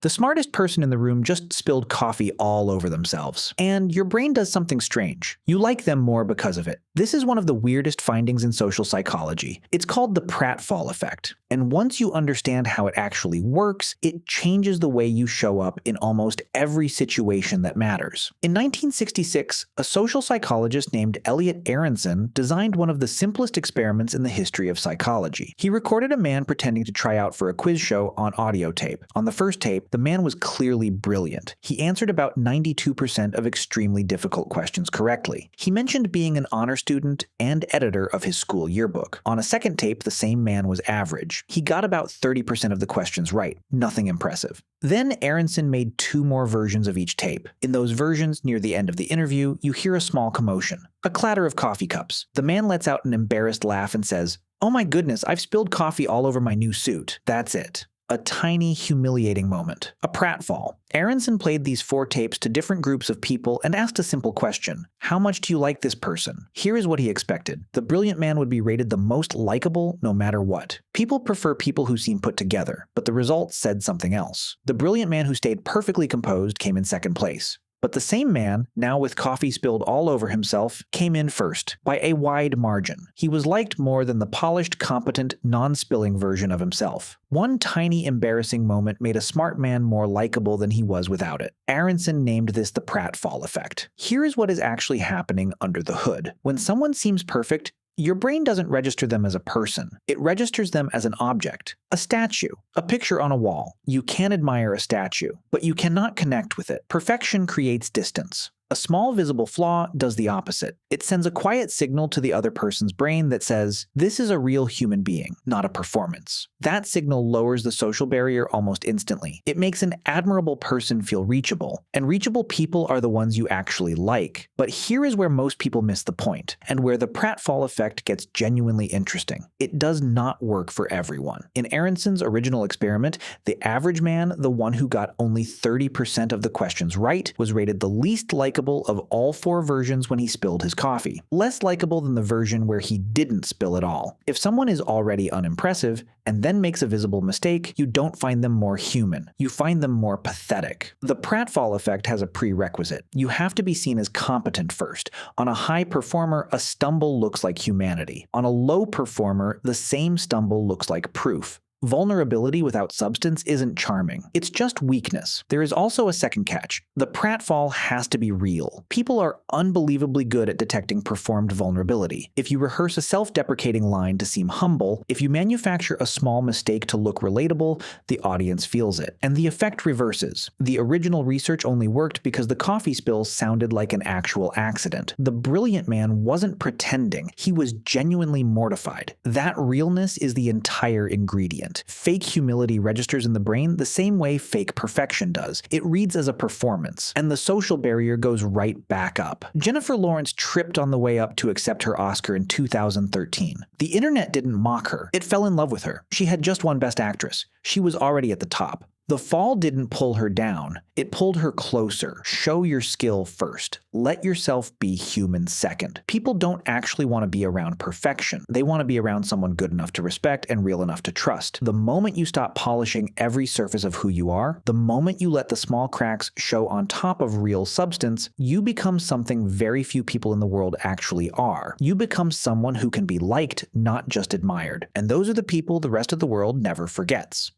The smartest person in the room just spilled coffee all over themselves. And your brain does something strange. You like them more because of it. This is one of the weirdest findings in social psychology. It's called the Pratfall Effect. And once you understand how it actually works, it changes the way you show up in almost every situation that matters. In 1966, a social psychologist named Elliot Aronson designed one of the simplest experiments in the history of psychology. He recorded a man pretending to try out for a quiz show on audio tape. On the first tape, the man was clearly brilliant. He answered about 92% of extremely difficult questions correctly. He mentioned being an honor student and editor of his school yearbook. On a second tape, the same man was average. He got about 30% of the questions right. Nothing impressive. Then Aronson made 2 more versions of each tape. In those versions, near the end of the interview, you hear a small commotion. A clatter of coffee cups. The man lets out an embarrassed laugh and says, "Oh my goodness, I've spilled coffee all over my new suit." That's it. A tiny, humiliating moment. A pratfall. Aronson played these 4 tapes to different groups of people and asked a simple question. How much do you like this person? Here is what he expected. The brilliant man would be rated the most likable no matter what. People prefer people who seem put together, but the results said something else. The brilliant man who stayed perfectly composed came in second place. But the same man, now with coffee spilled all over himself, came in first, by a wide margin. He was liked more than the polished, competent, non-spilling version of himself. One tiny embarrassing moment made a smart man more likable than he was without it. Aronson named this the Pratfall Effect. Here is what is actually happening under the hood. When someone seems perfect, your brain doesn't register them as a person. It registers them as an object, a statue, a picture on a wall. You can admire a statue, but you cannot connect with it. Perfection creates distance. A small visible flaw does the opposite. It sends a quiet signal to the other person's brain that says, this is a real human being, not a performance. That signal lowers the social barrier almost instantly. It makes an admirable person feel reachable, and reachable people are the ones you actually like. But here is where most people miss the point, and where the Pratfall effect gets genuinely interesting. It does not work for everyone. In Aronson's original experiment, the average man, the one who got only 30% of the questions right, was rated the least likable of all 4 versions when he spilled his coffee. Less likable than the version where he didn't spill at all. If someone is already unimpressive and then makes a visible mistake, you don't find them more human. You find them more pathetic. The Pratfall effect has a prerequisite. You have to be seen as competent first. On a high performer, a stumble looks like humanity. On a low performer, the same stumble looks like proof. Vulnerability without substance isn't charming. It's just weakness. There is also a second catch. The pratfall has to be real. People are unbelievably good at detecting performed vulnerability. If you rehearse a self-deprecating line to seem humble, if you manufacture a small mistake to look relatable, the audience feels it. And the effect reverses. The original research only worked because the coffee spill sounded like an actual accident. The brilliant man wasn't pretending. He was genuinely mortified. That realness is the entire ingredient. Fake humility registers in the brain the same way fake perfection does. It reads as a performance, and the social barrier goes right back up. Jennifer Lawrence tripped on the way up to accept her Oscar in 2013. The internet didn't mock her. It fell in love with her. She had just won Best Actress. She was already at the top. The fall didn't pull her down. It pulled her closer. Show your skill first. Let yourself be human second. People don't actually want to be around perfection. They want to be around someone good enough to respect and real enough to trust. The moment you stop polishing every surface of who you are, the moment you let the small cracks show on top of real substance, you become something very few people in the world actually are. You become someone who can be liked, not just admired. And those are the people the rest of the world never forgets.